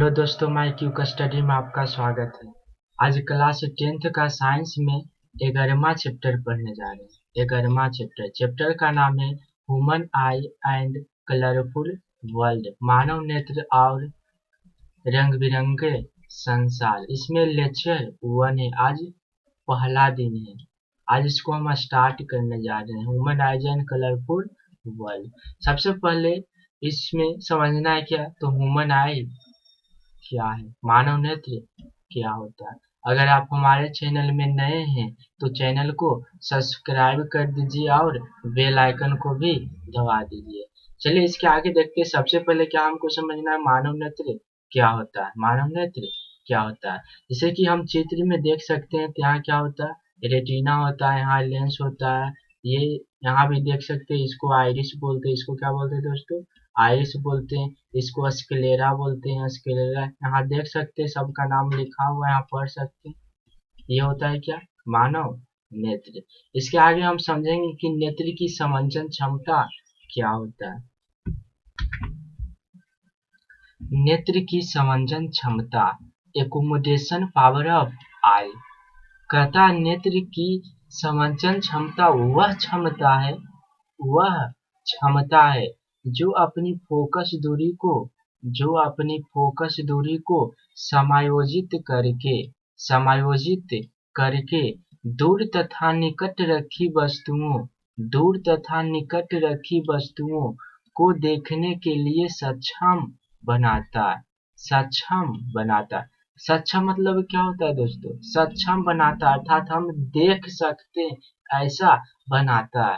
Hello दोस्तों, my Q study में आपका स्वागत है। आज क्लास 10th का साइंस में 11वां चैप्टर पढ़ने जा रहे हैं। 11वां चैप्टर का नाम है human eye and colourful world, मानव नेत्र और रंग बिरंगे संसार। इसमें लेक्चर 1 है। आज पहला दिन है। आज इसको हम स्टार्ट करने जा रहे हैं, human eyes and colourful world. सबसे पहले इसमें समझना है क्या तो ह्यूमन आई क्या है, मानव नेत्र क्या होता है। अगर आप हमारे चैनल में नए हैं तो चैनल को सब्सक्राइब कर दीजिए और बेल आइकन को भी दबा दीजिए। चलिए इसके आगे देखते हैं। सबसे पहले क्या हमको समझना है, मानव नेत्र क्या होता है। मानव नेत्र क्या होता है, जैसे कि हम चित्र में देख सकते हैं। यहाँ क्या होता है, रेटिना होता है, यहाँ लेंस होता है। ये यहाँ भी देख सकते हैं, इसको आइरिस बोलते हैं। इसको क्या बोलते हैं दोस्तों, आइरिस बोलते हैं। इसको स्क्लेरा बोलते हैं, स्क्लेरा। यहाँ देख सकते हैं, सबका नाम लिखा हुआ है, यहाँ पढ़ सकते हैं। ये होता है क्या, मानव नेत्र। इसके आगे हम समझेंगे कि नेत्र की समंजन क्षमता क्या होता है। नेत्र की समंजन क्षमता, एकोमोडेशन पावर ऑफ आई। कहता है नेत्र की समंजन क्षमता वह क्षमता है जो अपनी फोकस दूरी को समायोजित करके दूर तथा निकट रखी वस्तुओं को देखने के लिए सक्षम बनाता है। सक्षम मतलब क्या होता है दोस्तों, सक्षम बनाता है, अर्थात हम देख सकते हैं ऐसा बनाता है।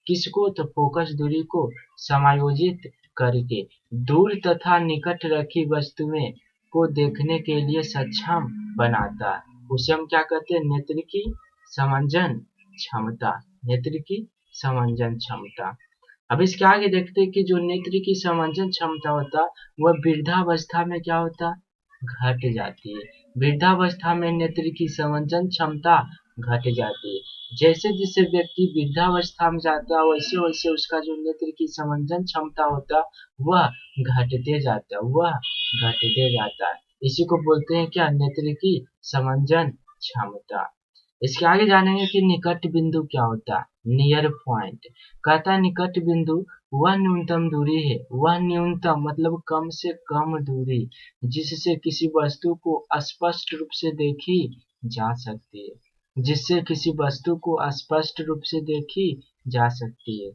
किसको तो फोकस दूरी को समायोजित करके दूर तथा निकट रखी वस्तुएं को देखने के लिए सक्षम बनाता है। उसे हम क्या कहते हैं, नेत्र की समंजन क्षमता। नेत्र की समंजन क्षमता। अब इसके आगे देखते हैं कि जो नेत्र की समंजन क्षमता होता है वह वृद्धावस्था में क्या होता है, घट जाती है। वृद्धावस्था में नेत्र की समंजन क्षमता घट जाती है। जैसे जैसे व्यक्ति वृद्धावस्था में जाता है वैसे वैसे उसका जो नेत्र की समंजन क्षमता होता है वह घटते जाता है। इसी को बोलते हैं क्या, नेत्र की समंजन क्षमता। इसके आगे जानेंगे कि निकट बिंदु क्या होता है, नियर पॉइंट। कहता है निकट बिंदु वह न्यूनतम दूरी है, वह न्यूनतम मतलब कम से कम दूरी जिससे किसी वस्तु को स्पष्ट रूप से देखी जा सकती है।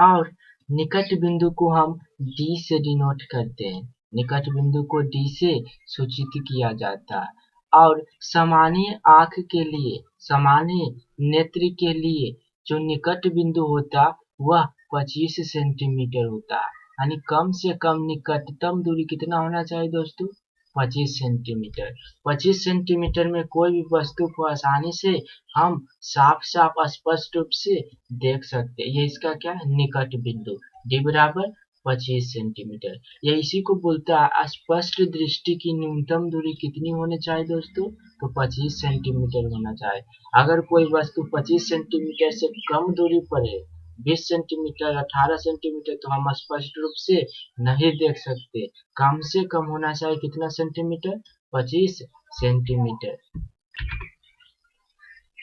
और निकट बिंदु को हम डी से डिनोट करते हैं। निकट बिंदु को डी से सूचित किया जाता है। और सामान्य नेत्र के लिए जो निकट बिंदु होता वह 25 सेंटीमीटर होता है। यानी कम से कम निकटतम दूरी कितना होना चाहिए दोस्तों, 25 सेंटीमीटर। 25 सेंटीमीटर में कोई भी वस्तु को आसानी से हम साफ स्पष्ट रूप से देख सकते हैं। ये इसका क्या है, निकट बिंदु। डी बराबर 25 सेंटीमीटर। ये इसी को बोलता है स्पष्ट दृष्टि की न्यूनतम दूरी कितनी होनी चाहिए दोस्तों, तो 25 सेंटीमीटर होना चाहिए। अगर कोई वस्तु 25 सेंटीमीटर से कम दूरी पर है, 20 सेंटीमीटर 18 सेंटीमीटर, तो हम स्पष्ट रूप से नहीं देख सकते। कम से कम होना चाहिए कितना सेंटीमीटर, 25 सेंटीमीटर।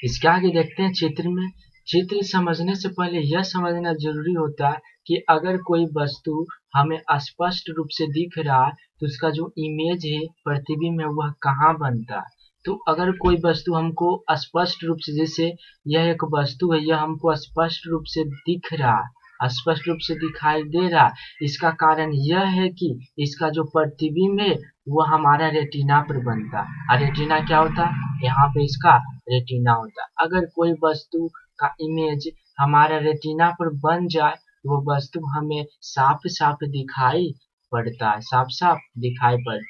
इसके आगे देखते हैं चित्र में। चित्र समझने से पहले यह समझना जरूरी होता है कि अगर कोई वस्तु हमें स्पष्ट रूप से दिख रहा है तो उसका जो इमेज है प्रतिबिंब में वह कहाँ बनता है। तो अगर कोई वस्तु हमको स्पष्ट रूप से, जैसे यह एक वस्तु है, यह हमको स्पष्ट रूप से दिख रहा है, स्पष्ट रूप से दिखाई दे रहा, इसका कारण यह है कि इसका जो प्रतिबिंब है वह हमारा रेटिना पर बनता है। और रेटिना क्या होता है, यहाँ पे इसका रेटिना होता है। अगर कोई वस्तु का इमेज हमारा रेटिना पर बन जाए तो वो वस्तु हमें साफ दिखाई पड़ता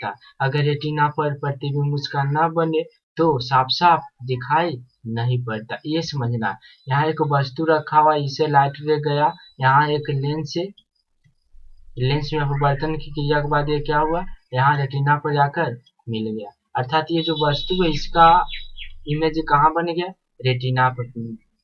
है। अगर रेटिना पर प्रतिबिंब उसका न बने तो साफ दिखाई नहीं पड़ता। ये समझना। यहाँ एक वस्तु रखा हुआ, इसे लाइट रे गया, यहाँ एक लेंस में अपवर्तन की क्रिया के बाद ये क्या हुआ, यहाँ रेटिना पर जाकर मिल गया। अर्थात ये जो वस्तु है इसका इमेज कहाँ बन गया, रेटिना पर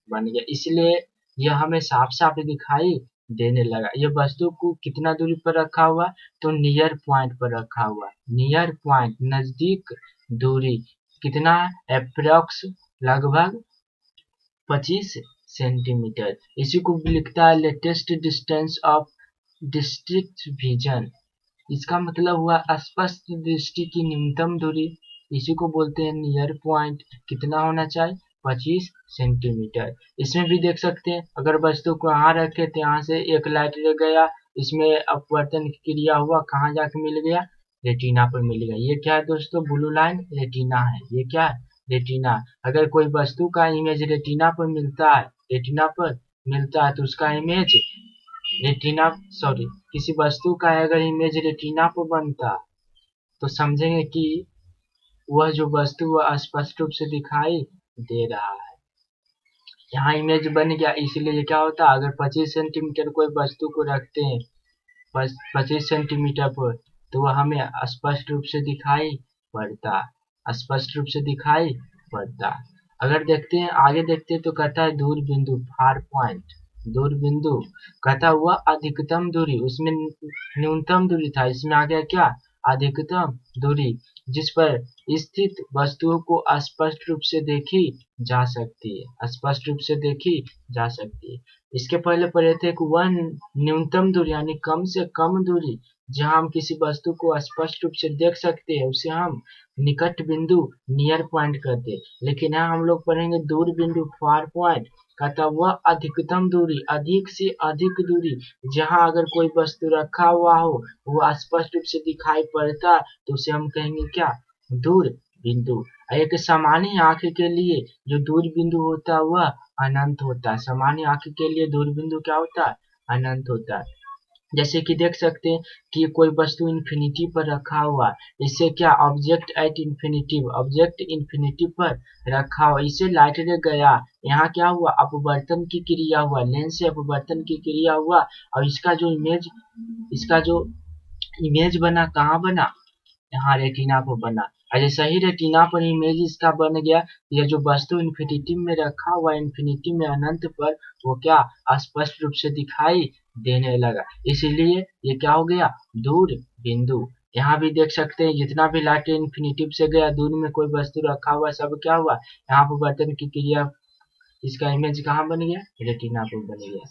बन गया। इसलिए यह हमें साफ दिखाई देने लगा। ये वस्तु को कितना दूरी पर रखा हुआ, तो नियर पॉइंट पर रखा हुआ। नियर पॉइंट नजदीक दूरी कितना, अप्रोक्स लगभग 25 सेंटीमीटर। इसी को लिखता है latest distance of district vision. इसका मतलब हुआ स्पष्ट दृष्टि की न्यूनतम दूरी, इसी को बोलते हैं नियर पॉइंट। कितना होना चाहिए, 25 सेंटीमीटर। इसमें भी देख सकते हैं, अगर वस्तु को यहाँ रखे तो यहाँ से एक लाइट गया, इसमें अपवर्तन की क्रिया हुआ, कहाँ जाके मिल गया, रेटिना पर मिल गया। ये क्या है दोस्तों, ब्लू लाइन रेटिना है। ये क्या है, रेटिना। अगर कोई वस्तु का इमेज रेटिना पर मिलता है, रेटिना पर मिलता है तो उसका इमेज रेटिना, सॉरी, किसी वस्तु का अगर इमेज रेटिना पर बनता तो समझेंगे कि वह जो वस्तु वह स्पष्ट रूप से दिखाई दे रहा है। यहाँ इमेज बन गया, इसलिए क्या होता है, अगर 25 सेंटीमीटर कोई वस्तु को रखते हैं 25 सेंटीमीटर पर, तो वह हमें स्पष्ट रूप से दिखाई पड़ता, स्पष्ट रूप से दिखाई पड़ता। अगर देखते हैं, आगे देखते हैं तो कहता है दूर बिंदु, फार पॉइंट। दूर बिंदु कहता हुआ अधिकतम दूरी, उसमें न्यूनतम दूरी था, इसमें आ गया क्या, अधिकतम दूरी जिस पर स्थित वस्तुओं को स्पष्ट रूप से देखी जा सकती है, स्पष्ट रूप से देखी जा सकती है। इसके पहले पढ़े थे कि वह न्यूनतम दूरी यानी कम से कम दूरी जहां हम किसी वस्तु को स्पष्ट रूप से देख सकते हैं उसे हम निकट बिंदु नियर पॉइंट कहते हैं। लेकिन यहाँ हम लोग पढ़ेंगे दूर बिंदु, फार पॉइंट। कहता वह अधिकतम दूरी, अधिक से अधिक दूरी जहां अगर कोई वस्तु रखा हुआ हो वो स्पष्ट रूप से दिखाई पड़ता तो उसे हम कहेंगे क्या, दूर बिंदु। एक सामान्य आंख के लिए जो दूर बिंदु होता है वह अनंत होता है। सामान्य आंख के लिए दूर बिंदु क्या होता है, अनंत होता है। जैसे कि देख सकते हैं कि कोई वस्तु इन्फिनिटी पर रखा हुआ है, इससे क्या, object at infinity, object infinity पर रखा हुआ, इसे लाइट रे गया, यहाँ क्या हुआ, अपवर्तन की क्रिया हुआ, लेंस से अपवर्तन की क्रिया हुआ, और इसका जो इमेज बना, कहाँ बना, यहाँ रेटिना पर बना। और जैसे ही रेटिना पर इमेज इसका बन गया, यह जो वस्तु इन्फिनिटी में रखा हुआ, इन्फिनिटी में अनंत पर, वो क्या, स्पष्ट रूप से दिखाई देने लगा, इसीलिए ये क्या हो गया, दूर बिंदु। यहाँ भी देख सकते हैं जितना भी लाइट इन्फिनिटी से गया, दूर में कोई वस्तु रखा हुआ, सब क्या हुआ, यहाँ पर वर्तन की क्रिया, इसका इमेज कहाँ बन गया, रेटिना पर बन गया।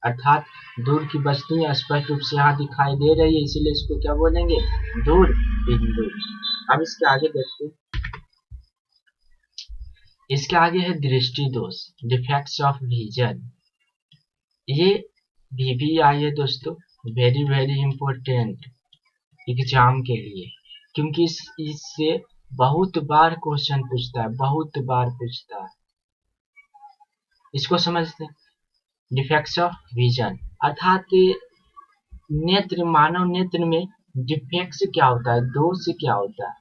अर्थात दूर की वस्तुएं स्पष्ट रूप से यहाँ दिखाई दे रही है, इसीलिए इसको क्या बोलेंगे, दूर बिंदु। अब इसके आगे देखते हैं, इसके आगे है दृष्टि दोष, डिफेक्ट्स ऑफ विजन। ये भी आई है दोस्तों, वेरी वेरी इंपॉर्टेंट एग्जाम के लिए, क्योंकि इससे बहुत बार क्वेश्चन पूछता है, बहुत बार पूछता है। इसको समझते हैं, डिफेक्ट्स ऑफ विजन अर्थात नेत्र, मानव नेत्र में डिफेक्ट्स क्या होता है, दोष क्या होता है,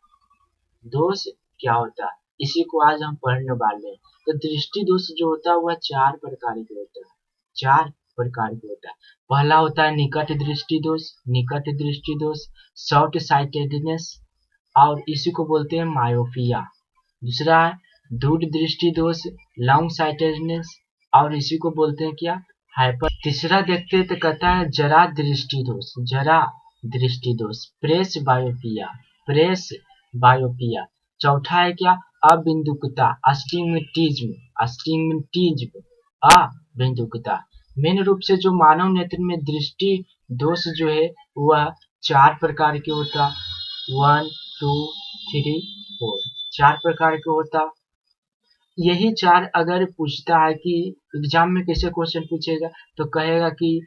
दोष क्या होता है, इसी को आज हम पढ़ने वाले हैं। तो दृष्टि दोष जो होता है वह 4 प्रकार के होता है, 4 प्रकार के होता है। पहला होता है निकट दृष्टि दोष, निकट दृष्टि दोष, शॉर्ट साइटेडनेस, और इसी को बोलते हैं मायोपिया। दूसरा है दूर दृष्टि दोष, लॉन्ग साइटेडनेस, और इसी को बोलते हैं क्या, हाइपर। तीसरा देखते हैं तो कहता है जरा दृष्टि दोष, जरा दृष्टि दोष, प्रेस बायोपिया, प्रेस बायोपिया। चौथा है क्या, अबिंदुकता, अस्टिग्मेटिज्म, अस्टिग्मेटिज्म, अबिंदुकता। मेन रूप से जो मानव नेत्र में दृष्टि दोष जो है वह 4 प्रकार के होता, 1 2 3 4, 4 प्रकार के होता। यही 4 अगर पूछता है कि एग्जाम में कैसे क्वेश्चन पूछेगा, तो कहेगा कि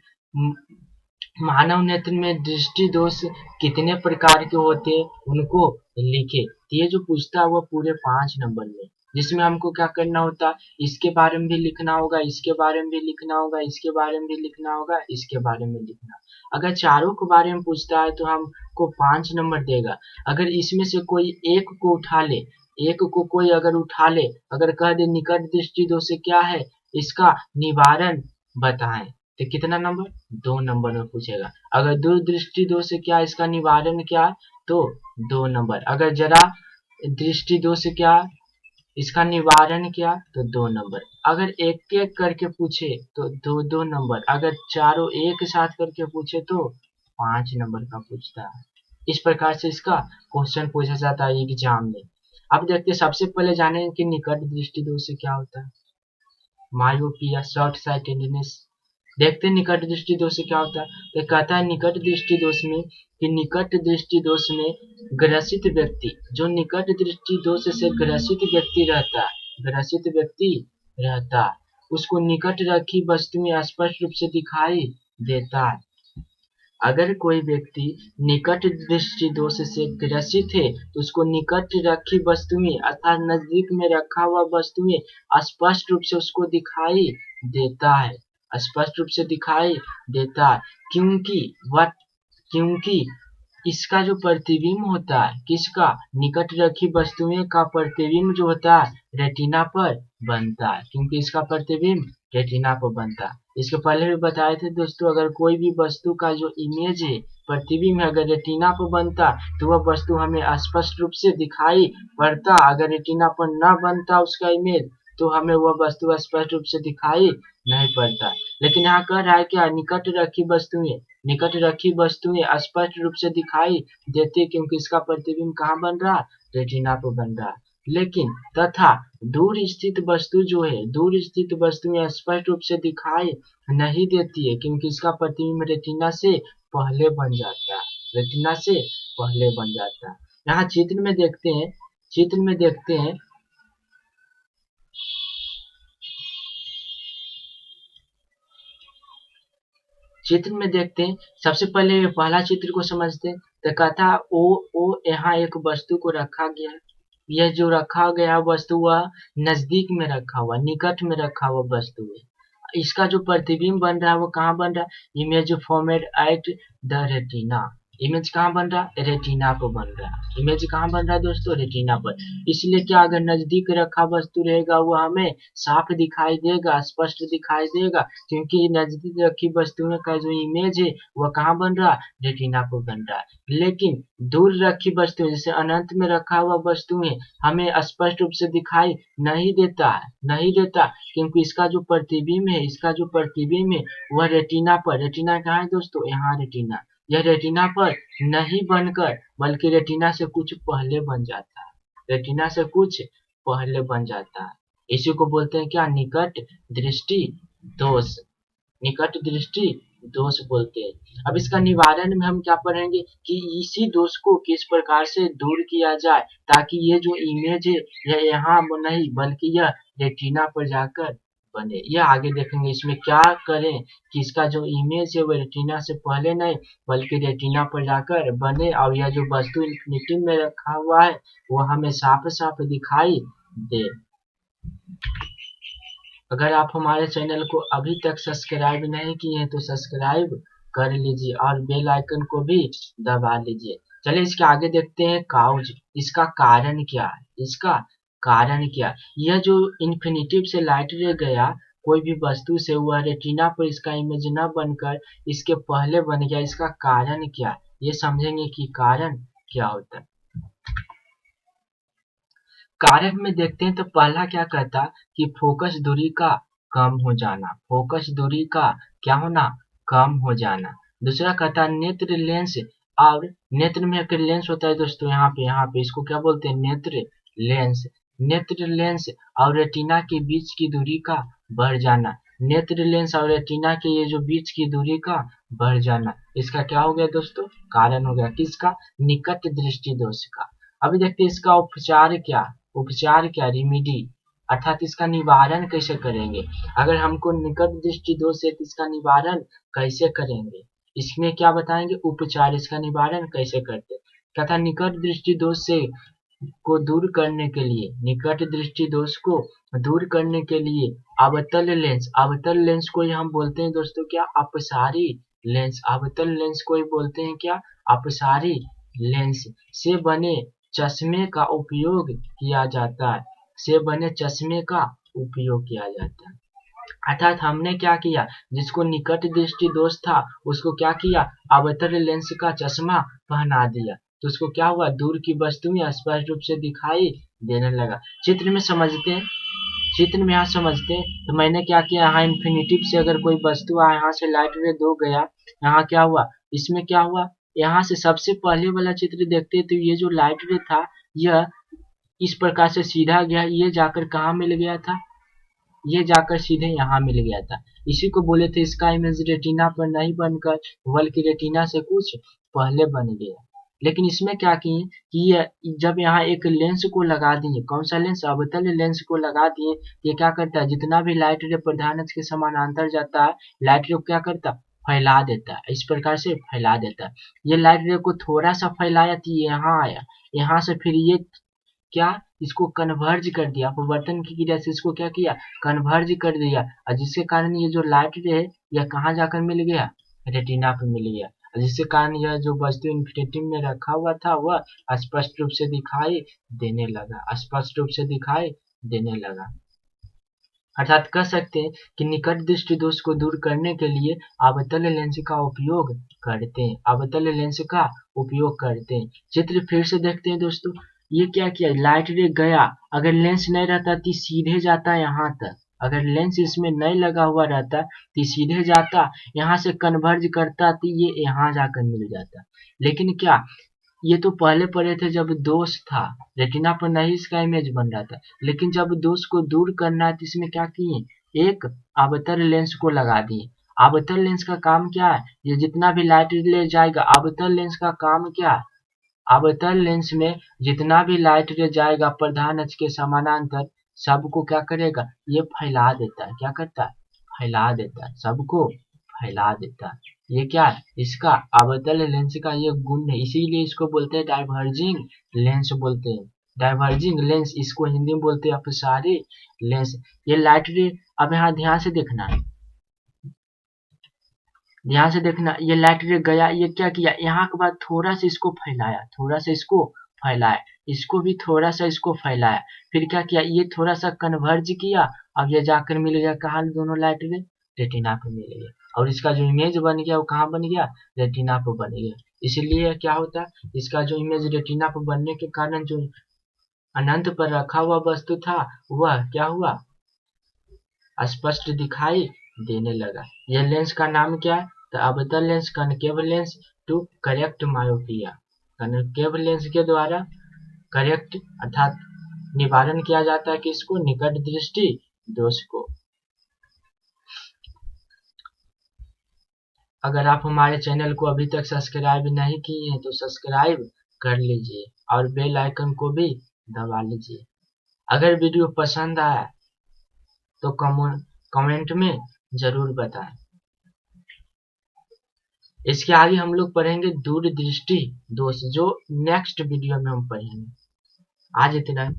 मानव नेत्र में दृष्टि दोष कितने प्रकार के होते हैं उनको लिखे। ये जो पूछता है वह पूरे 5 नंबर में, जिसमें हमको क्या करना होता है, इसके बारे में भी लिखना होगा, इसके बारे में भी लिखना होगा, इसके बारे में भी लिखना होगा, इसके बारे में लिखना। अगर चारों के बारे में पूछता है तो हमको 5 नंबर देगा। अगर इसमें से कोई एक को उठा ले, एक को कोई अगर उठा ले, अगर कह दे निकट दृष्टि दोष क्या है, इसका निवारण बताएं, तो कितना नंबर, 2 नंबर में पूछेगा। अगर दूरदृष्टि दोष से क्या, इसका निवारण क्या, तो 2 नंबर। अगर जरा दृष्टि दोष क्या, इसका निवारण क्या, तो 2 नंबर। अगर एक एक करके पूछे तो 2 नंबर, अगर चारों एक साथ करके पूछे तो 5 नंबर का पूछता है। इस प्रकार से इसका क्वेश्चन पूछा जाता है एग्जाम में। अब देखते हैं, सबसे पहले जाने कि निकट दृष्टि दोष से क्या होता है। Myopia, short sightedness. देखते हैं निकट दृष्टि दोष से क्या होता है। तो कहता है निकट दृष्टि दोष में कि निकट दृष्टि दोष में ग्रसित व्यक्ति, जो निकट दृष्टि दोष से ग्रसित व्यक्ति रहता है, ग्रसित व्यक्ति रहता है, उसको निकट रखी वस्तु में स्पष्ट रूप से दिखाई देता है। अगर कोई व्यक्ति निकट दृष्टि दोष से ग्रसित है तो उसको निकट रखी वस्तुएं अर्थात नजदीक में रखा हुआ वस्तुएं स्पष्ट रूप से उसको दिखाई देता है, स्पष्ट रूप से दिखाई देता है। क्योंकि इसका जो प्रतिबिंब होता है, किसका, निकट रखी वस्तुएं का प्रतिबिंब जो होता है रेटिना पर बनता है, क्योंकि इसका प्रतिबिंब रेटिना पर बनता है। इसके पहले भी बताए थे दोस्तों, अगर कोई भी वस्तु का जो इमेज है, प्रतिबिंब है, अगर रेटिना पर बनता तो वह वस्तु हमें स्पष्ट रूप से दिखाई पड़ता। अगर रेटिना पर न बनता उसका इमेज तो हमें वह वस्तु स्पष्ट रूप से दिखाई नहीं पड़ता। लेकिन यहाँ कह रहा है क्या, निकट रखी वस्तुएं स्पष्ट रूप से दिखाई देती, क्योंकि इसका प्रतिबिंब कहाँ बन रहा है, रेटिना पर बन रहा है। लेकिन तथा दूर स्थित वस्तु जो है, दूर स्थित वस्तुएं स्पष्ट रूप से दिखाई नहीं देती है, क्योंकि इसका प्रतिबिंब रेटिना से पहले बन जाता है, रेटिना से पहले बन जाता है। यहाँ चित्र में देखते हैं, चित्र में देखते हैं, चित्र में देखते हैं। सबसे पहले पहला चित्र को समझते हैं। तो कहता ओ यहाँ एक वस्तु को रखा गया है। यह जो रखा गया वस्तु वह नजदीक में रखा हुआ, निकट में रखा हुआ वस्तु है। इसका जो प्रतिबिंब बन रहा है वो कहाँ बन रहा है, image formed at the retina. Image कहाँ बन रहा है, रेटिना पर बन रहा है। इमेज कहाँ बन रहा है दोस्तों, रेटिना पर। इसलिए क्या, अगर नजदीक रखा वस्तु रहेगा वो हमें साफ दिखाई देगा, स्पष्ट दिखाई देगा, क्योंकि नजदीक रखी वस्तुओं का जो इमेज है वह कहाँ बन रहा है, रेटिना पर बन रहा है। लेकिन दूर रखी वस्तु जैसे अनंत में रखा हुआ वस्तु है हमें स्पष्ट रूप से दिखाई नहीं देता है, नहीं देता, क्योंकि इसका जो प्रतिबिंब है, इसका जो प्रतिबिंब है वह रेटिना पर, रेटिना कहाँ है दोस्तों, यहाँ रेटिना, यह रेटिना पर नहीं बनकर बल्कि रेटिना से कुछ पहले बन जाता है, रेटिना से कुछ पहले बन जाता है। इसी को बोलते हैं क्या, निकट दृष्टि दोष, निकट दृष्टि दोष बोलते हैं। अब इसका निवारण में हम क्या पढ़ेंगे कि इसी दोष को किस प्रकार से दूर किया जाए, ताकि ये जो इमेज है यह यहाँ नहीं बल्कि यह रेटिना पर जाकर बने। यह आगे देखेंगे इसमें क्या करें कि इसका जो इमेज है वो रेटिना से पहले नहीं बल्कि रेटिना पर जाकर बने, और यह जो वस्तु इन्फिनिटी में रखा हुआ है वो हमें साफ साफ दिखाई दे। अगर आप हमारे चैनल को अभी तक सब्सक्राइब नहीं किए हैं तो सब्सक्राइब कर लीजिए और बेल आइकन को भी दबा लीजिए। चलिए इसके आगे देखते हैं काउज, इसका कारण क्या है, इसका कारण क्या। यह जो इन्फिनिटिव से लाइट रे गया कोई भी वस्तु से, वह रेटिना पर इसका इमेज न बनकर इसके पहले बन गया, इसका कारण क्या, ये समझेंगे कि कारण क्या होता है। कारक में देखते हैं तो पहला क्या कहता कि फोकस दूरी का कम हो जाना, फोकस दूरी का क्या होना, कम हो जाना। दूसरा कहता नेत्र लेंस, और नेत्र में एक लेंस होता है दोस्तों, यहाँ पे इसको क्या बोलते हैं, नेत्र लेंस। नेत्र लेंस और रेटिना के बीच की दूरी का बढ़ जाना, नेत्र लेंस और रेटिना के ये जो बीच की दूरी का बढ़ जाना, इसका क्या हो गया दोस्तों, कारण हो गया, किसका, निकट दृष्टि दोष का। अभी देखते हैं इसका उपचार क्या, उपचार क्या, रिमीडी, अर्थात इसका निवारण कैसे करेंगे। अगर हमको निकट दृष्टि दोष है तो इसका निवारण कैसे करेंगे, इसमें क्या बताएंगे, उपचार, इसका निवारण कैसे करते। तथा निकट दृष्टि दोष से को दूर करने के लिए, निकट दृष्टि दोष को दूर करने के लिए अवतल लेंस, अवतल लेंस को हम बोलते हैं दोस्तों क्या, अपसारी लेंस, अवतल लेंस को बोलते हैं क्या, अपसारी लेंस से बने चश्मे का उपयोग किया जाता है, से बने चश्मे का उपयोग किया जाता है। अर्थात हमने क्या किया, जिसको निकट दृष्टि दोष था उसको क्या किया, अवतल लेंस का चश्मा पहना दिया, तो उसको क्या हुआ, दूर की वस्तुएं स्पष्ट रूप से दिखाई देने लगा। चित्र में समझते हैं, चित्र में यहाँ समझते हैं। तो मैंने क्या किया, यहाँ इन्फिनिटिव से अगर कोई वस्तु आया, यहाँ से लाइट रे 2 गया, यहाँ क्या हुआ, इसमें क्या हुआ, यहाँ से सबसे पहले वाला चित्र देखते हैं तो ये जो लाइट रे था यह इस प्रकार से सीधा गया, ये जाकर कहाँ मिल गया था, ये जाकर सीधे यहाँ मिल गया था। इसी को बोले थे इसका इमेज रेटिना पर नहीं बनकर बल्कि रेटिना से कुछ पहले बन गया। लेकिन इसमें क्या किए कि ये जब यहाँ एक लेंस को लगा दिए, कौन सा लेंस, अवतल लेंस को लगा दिए, ये क्या करता है, जितना भी लाइट रे प्रधान अक्ष के समानांतर जाता है, लाइट रे को क्या करता है, फैला देता है, इस प्रकार से फैला देता है। ये लाइट रे को थोड़ा सा फैलाया तो ये यहाँ आया, यहाँ से फिर ये क्या, इसको कन्वर्ज कर दिया, अपवर्तन की क्रिया से इसको क्या किया, कन्वर्ज कर दिया, और जिसके कारण ये जो लाइट रे है यह कहाँ जाकर मिल गया, रेटिना पे मिल गया, और जिसके कारण यह जो वस्तु इन्फिनिटी में रखा हुआ था वह स्पष्ट रूप से दिखाई देने लगा, स्पष्ट रूप से दिखाई देने लगा। अर्थात कह सकते हैं कि निकट दृष्टि दोष को दूर करने के लिए अवतल लेंस का उपयोग करते हैं, अवतल लेंस का उपयोग करते हैं। चित्र फिर से देखते हैं दोस्तों, ये क्या किया, लाइट रे गया, अगर लेंस नहीं रहता तो सीधे जाता यहाँ तक, अगर लेंस इसमें नहीं लगा हुआ रहता तो सीधे जाता, यहाँ से कन्वर्ज करता तो ये यहाँ जाकर मिल जाता। लेकिन क्या, ये तो पहले पढ़े थे जब दोष था, रेटिना पर नहीं इसका इमेज बन रहा था, लेकिन जब दोष को दूर करना है तो इसमें क्या किए, एक अवतल लेंस को लगा दिए। अवतल लेंस का काम क्या है, ये जितना भी लाइट ले जाएगा, अवतल लेंस का काम क्या है, अवतल लेंस में जितना भी लाइट रे जाएगा प्रधान अक्ष के समानांतर, सबको क्या करेगा, ये फैला देता है, क्या करता है, फैला देता है, सबको फैला देता है। ये क्या है, इसका अवतल लेंस का ये गुण है, इसीलिए इसको बोलते हैं डाइवर्जिंग लेंस बोलते हैं, डाइवर्जिंग लेंस, इसको हिंदी में बोलते हैं अपसारी लेंस। ये लाइट रे, अब यहाँ ध्यान से देखना है, ध्यान से देखना, ये लाइट रे गया, ये क्या किया, यहाँ के बाद थोड़ा सा इसको फैलाया, थोड़ा सा इसको फैलाया, इसको भी थोड़ा सा इसको फैलाया, फिर क्या किया, ये थोड़ा सा कन्वर्ज किया, अब ये जाकर मिल गया कहाँ, दोनों लाइट रे रेटिना पे मिल गया, और इसका जो इमेज बन गया वो कहाँ बन गया, रेटिना पे बन गया। इसलिए क्या होता है, इसका जो इमेज रेटिना पे बनने के कारण जो अनंत पर रखा हुआ वस्तु था वह क्या हुआ, स्पष्ट दिखाई देने लगा। यह लेंस का नाम क्या है, तो अवतल lens, concave lens to correct myopia, concave lens के द्वारा करेक्ट अर्थात निवारण किया जाता है कि इसको, निकट दृष्टि दोष को। अगर आप हमारे चैनल को अभी तक सब्सक्राइब नहीं किए हैं तो सब्सक्राइब कर लीजिए और बेल आइकन को भी दबा लीजिए। अगर वीडियो पसंद आया तो कमेंट में जरूर बताएं। इसके आगे हम लोग पढ़ेंगे दूरदृष्टि दोष, जो नेक्स्ट वीडियो में हम पढ़ेंगे। आज इतना ही।